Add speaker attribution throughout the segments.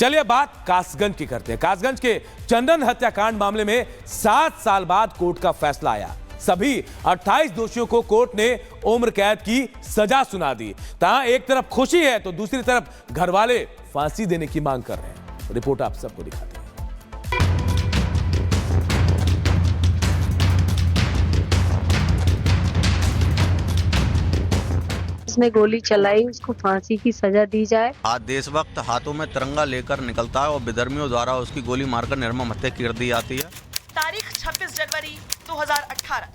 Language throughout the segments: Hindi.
Speaker 1: चलिए बात कासगंज की करते हैं। कासगंज के चंदन हत्याकांड मामले में 7 साल बाद कोर्ट का फैसला आया। सभी 28 दोषियों को कोर्ट ने उम्र कैद की सजा सुना दी। तहां एक तरफ खुशी है तो दूसरी तरफ घर वाले फांसी देने की मांग कर रहे हैं। रिपोर्ट आप सबको दिखाते हैं।
Speaker 2: जिसने गोली चलाई उसको फांसी की सजा दी जाए।
Speaker 3: आज देशभक्त हाथों में तिरंगा लेकर निकलता है और विधर्मियों द्वारा उसकी गोली मारकर निर्मम हत्या कर दी जाती है।
Speaker 4: तारीख 26 जनवरी 2018।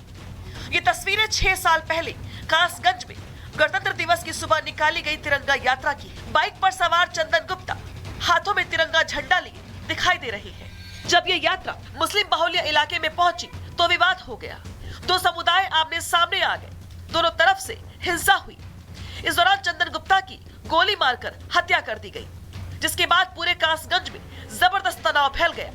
Speaker 4: ये तस्वीरें 6 साल पहले कासगंज में गणतंत्र दिवस की सुबह निकाली गई तिरंगा यात्रा की। बाइक पर सवार चंदन गुप्ता हाथों में तिरंगा झंडा लिए दिखाई दे रहे हैं। जब ये यात्रा मुस्लिम बाहुल्य इलाके में पहुंची तो विवाद हो गया। दो समुदाय आमने सामने आ गए, दोनों तरफ से हिंसा हुई। इस दौरान चंदन गुप्ता की गोली मारकर हत्या कर दी गई, जिसके बाद पूरे कासगंज में जबरदस्त तनाव फैल गया।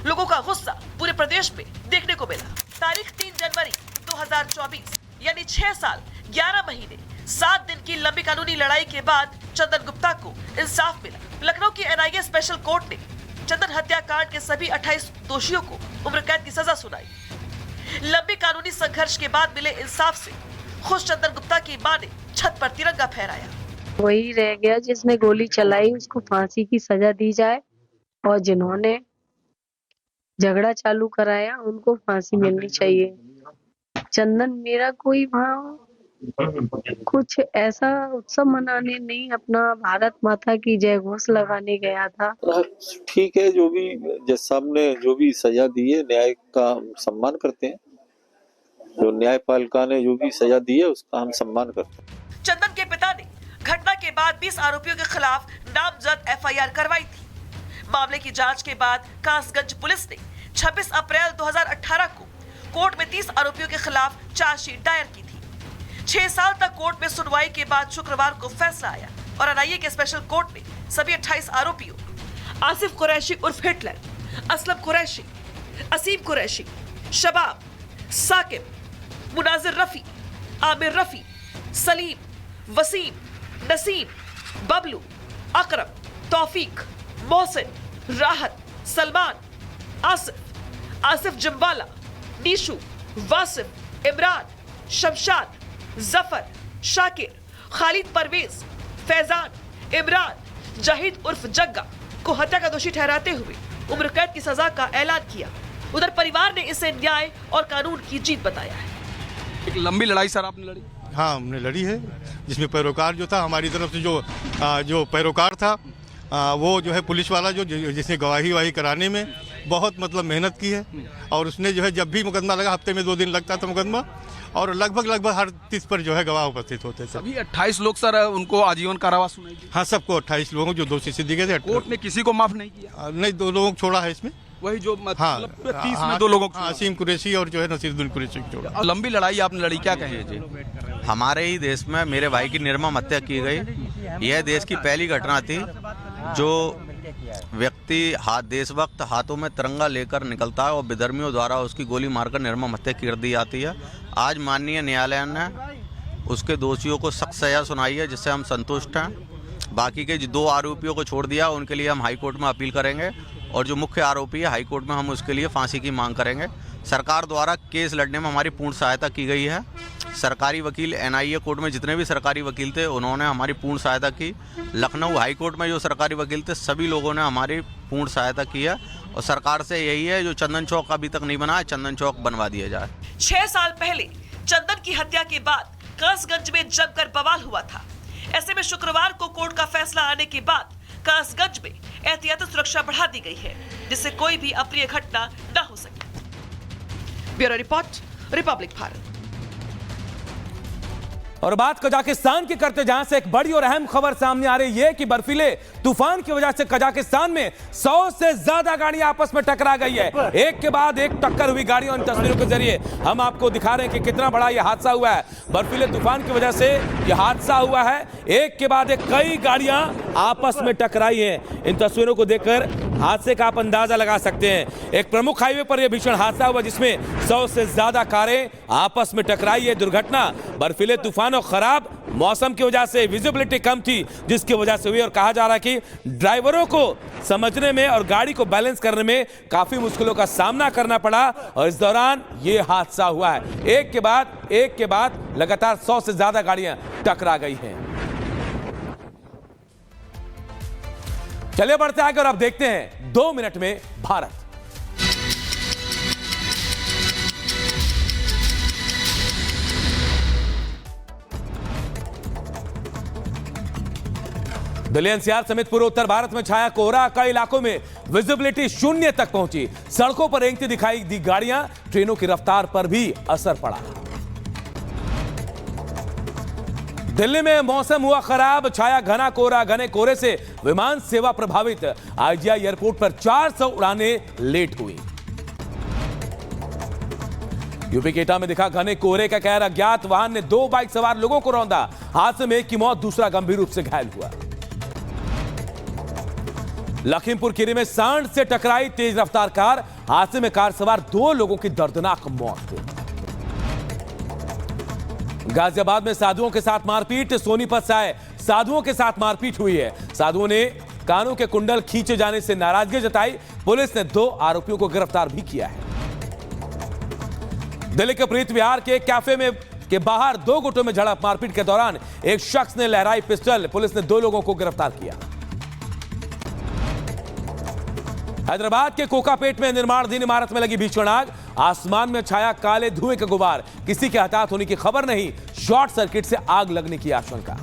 Speaker 4: लोगों का गुस्सा पूरे प्रदेश में देखने को मिला। तारीख 3 जनवरी 2024 यानी 6 साल 11 महीने 7 दिन की लंबी कानूनी लड़ाई के बाद चंदन गुप्ता को इंसाफ मिला। लखनऊ की NIA स्पेशल कोर्ट ने चंदन हत्याकांड के सभी 28 दोषियों को उम्र कैद की सजा सुनाई। लंबे कानूनी संघर्ष के बाद मिले इंसाफ से खुश चंदन गुप्ता की मां ने छत पर तिरंगा फहराया।
Speaker 2: वही रह गया जिसने गोली चलाई उसको फांसी की सजा दी जाए और जिन्होंने झगड़ा चालू कराया उनको फांसी मिलनी चाहिए। चंदन मेरा कोई वहाँ कुछ ऐसा उत्सव मनाने नहीं, अपना भारत माता की जय घोष लगाने गया था।
Speaker 5: ठीक है, जो भी जज साहब ने जो भी सजा दी है न्याय का हम सम्मान करते हैं। जो न्यायपालिका ने जो भी सजा दी है उसका हम सम्मान करते हैं।
Speaker 4: चंदन के पिता ने घटना के बाद 20 आरोपियों के खिलाफ नामजद FIR करवाई थी। मामले की जांच के बाद कासगंज पुलिस ने 26 अप्रैल 2018 को कोर्ट में 30 आरोपियों के खिलाफ चार्जशीट दायर की थी। 6 साल तक कोर्ट में सुनवाई के बाद शुक्रवार को फैसला आया और NIA के स्पेशल कोर्ट ने सभी 28 आरोपियों आसिफ कुरैशी उर्फ हिटलर, असलम कुरैशी, असीम कुरैशी, शबाब, साकिब, मुनाजिर रफी, आमिर रफी, सलीम, वसीम, नसीम, बबलू, अकरम, तौफीक, मोहसिन, राहत, सलमान, आसिफ जम्बाला, नीशू, वासिफ, इमरान, शमशाद, जफर, शाकिर, खालिद परवेज, फैजान, इमरान, जाहिद उर्फ जग्गा को हत्या का दोषी ठहराते हुए उम्र कैद की सजा का ऐलान किया। उधर परिवार ने इसे न्याय और कानून की जीत बताया है।
Speaker 6: एक लंबी लड़ाई सर आपने लड़ी?
Speaker 7: हाँ, हमने लड़ी है, जिसमें पैरोकार जो था हमारी तरफ से जो पैरोकार था वो जो है पुलिस वाला जिसने गवाही कराने में बहुत मतलब मेहनत की है। और उसने जो है जब भी मुकदमा लगा हफ्ते में 2 दिन लगता था मुकदमा, और लगभग हर 30 पर जो है गवाह उपस्थित होते थे।
Speaker 6: सभी 28 लोग सर उनको आजीवन कारावास सुनाई थी?
Speaker 7: हाँ, सबको 28 लोगों जो दोषी सिद्ध गए थे।
Speaker 6: कोर्ट ने किसी को माफ नहीं किया?
Speaker 7: नहीं, 2 लोगों को छोड़ा है इसमें।
Speaker 6: वही जो
Speaker 7: हाँ,
Speaker 6: 30 में 2 लोगों को,
Speaker 7: असीम कुरैशी और जो है नसीरुद्दीन कुरैशी को छोड़ा।
Speaker 6: लंबी लड़ाई आपने लड़ी, क्या कहे जी?
Speaker 3: हमारे ही देश में मेरे भाई की निर्मम हत्या की गई। यह देश की पहली घटना थी जो व्यक्ति देशभक्त हाथों में तिरंगा लेकर निकलता है और विधर्मियों द्वारा उसकी गोली मारकर निर्मम हत्या कर दी जाती है। आज माननीय न्यायालय ने उसके दोषियों को सख्त सजा सुनाई है, जिससे हम संतुष्ट हैं। बाकी के जो 2 आरोपियों को छोड़ दिया, उनके लिए हम हाई कोर्ट में अपील करेंगे और जो मुख्य आरोपी है हाई कोर्ट में हम उसके लिए फांसी की मांग करेंगे। सरकार द्वारा केस लड़ने में हमारी पूर्ण सहायता की गई है। सरकारी वकील NIA कोर्ट में जितने भी सरकारी वकील थे उन्होंने हमारी पूर्ण सहायता की। लखनऊ हाई कोर्ट में जो सरकारी वकील थे सभी लोगों ने हमारी पूर्ण सहायता की है। और सरकार से यही है, जो चंदन चौक अभी तक नहीं बना है, चंदन चौक बनवा दिया जाए।
Speaker 4: 6 साल पहले चंदन की हत्या के बाद कासगंज में जमकर बवाल हुआ था। ऐसे में शुक्रवार को कोर्ट का फैसला आने के बाद कासगंज में एहतियाती सुरक्षा बढ़ा दी गई है, जिससे कोई भी अप्रिय घटना न हो सके। Bureau report, Republic Bharat.
Speaker 1: और बात कजाकिस्तान की करते, जहां से एक बड़ी और अहम खबर सामने आ रही है कि बर्फीले तूफान की वजह से कजाकिस्तान में 100 से ज्यादा गाड़ियां आपस में टकरा गई है। एक के बाद एक टक्कर हुई गाड़ियों। इन तस्वीरों के जरिए हम आपको दिखा रहे हैं कि कितना बड़ा यह हादसा हुआ है। बर्फीले तूफान की वजह से यह हादसा हुआ है। एक के बाद एक कई गाड़ियां आपस में टकराई हैं। इन तस्वीरों को देखकर हादसे का आप अंदाजा लगा सकते हैं। एक प्रमुख हाईवे पर यह भीषण हादसा हुआ जिसमें 100 से ज्यादा कारें आपस में टकराई है। दुर्घटना बर्फीले तूफान और खराब मौसम की वजह से विजिबिलिटी कम थी, जिसकी वजह से हुई। और कहा जा रहा है कि ड्राइवरों को समझने में और गाड़ी को बैलेंस करने में काफी मुश्किलों का सामना करना पड़ा और इस दौरान यह हादसा हुआ है। एक के बाद लगातार 100 से ज्यादा गाड़ियां टकरा गई हैं। चलिए बढ़ते आगे और अब देखते हैं 2 मिनट में भारत। दिल्ली एनसीआर समेत पूरे उत्तर भारत में छाया कोहरा। कई इलाकों में विजिबिलिटी शून्य तक पहुंची। सड़कों पर रेंगती दिखाई दी गाड़ियां, ट्रेनों की रफ्तार पर भी असर पड़ा। दिल्ली में मौसम हुआ खराब, छाया घना कोहरा। घने कोहरे से विमान सेवा प्रभावित। आईजीआई एयरपोर्ट पर 400 उड़ानें लेट हुई। यूपी के एटा में दिखा घने कोहरे का कहर। अज्ञात वाहन ने 2 बाइक सवार लोगों को रौंदा। हादसे में एक की मौत, दूसरा गंभीर रूप से घायल हुआ। लखीमपुर खीरी में सांड से टकराई तेज रफ्तार कार। हादसे में कार सवार 2 लोगों की दर्दनाक मौत हुई। गाजियाबाद में साधुओं के साथ मारपीट। सोनीपत से आए साधुओं के साथ मारपीट हुई है। साधुओं ने कानों के कुंडल खींचे जाने से नाराजगी जताई। पुलिस ने 2 आरोपियों को गिरफ्तार भी किया है। दिल्ली के प्रीत विहार के कैफे में के बाहर 2 गुटों में झड़प। मारपीट के दौरान एक शख्स ने लहराई पिस्टल। पुलिस ने 2 लोगों को गिरफ्तार किया। हैदराबाद के कोकापेट में निर्माणाधीन इमारत में लगी भीषण आग। आसमान में छाया काले धुएं का गुबार। किसी के हताहत होने की खबर नहीं। शॉर्ट सर्किट से आग लगने की आशंका।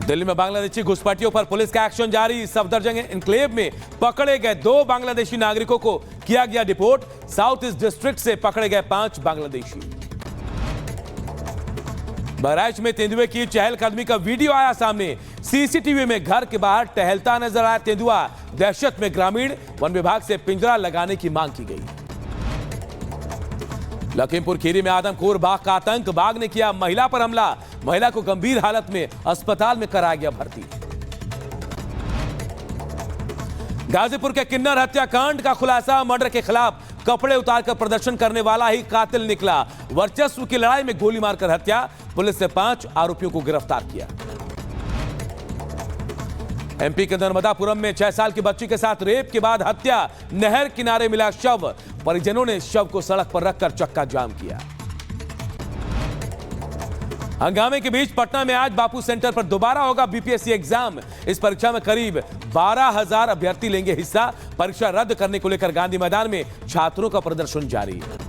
Speaker 1: दिल्ली में बांग्लादेशी घुसपैठियों पर पुलिस का एक्शन जारी। सफदरजंग एन्क्लेव में पकड़े गए 2 बांग्लादेशी नागरिकों को किया गया डिपोर्ट। साउथ ईस्ट डिस्ट्रिक्ट से पकड़े गए 5 बांग्लादेशी। बहराइच में तेंदुए की चहलकदमी का वीडियो आया सामने। सीसीटीवी में घर के बाहर टहलता नजर आया तेंदुआ। दहशत में ग्रामीण। वन विभाग से पिंजरा लगाने की मांग की गई। लखीमपुर खीरी में आदमखोर बाघ का आतंक। बाघ ने किया महिला पर हमला। महिला को गंभीर हालत में अस्पताल में कराया गया भर्ती। गाजीपुर के किन्नर हत्याकांड का खुलासा। मर्डर के खिलाफ कपड़े उतारकर प्रदर्शन करने वाला ही कातिल निकला। वर्चस्व की लड़ाई में गोली मारकर हत्या। पुलिस ने 5 आरोपियों को गिरफ्तार किया। एमपी के नर्मदापुरम में 6 साल की बच्ची के साथ रेप के बाद हत्या। नहर किनारे मिला शव। परिजनों ने शव को सड़क पर रखकर चक्का जाम किया। हंगामे के बीच पटना में आज बापू सेंटर पर दोबारा होगा बीपीएससी एग्जाम। इस परीक्षा में करीब 12,000 अभ्यर्थी लेंगे हिस्सा। परीक्षा रद्द करने को लेकर गांधी मैदान में छात्रों का प्रदर्शन जारी है।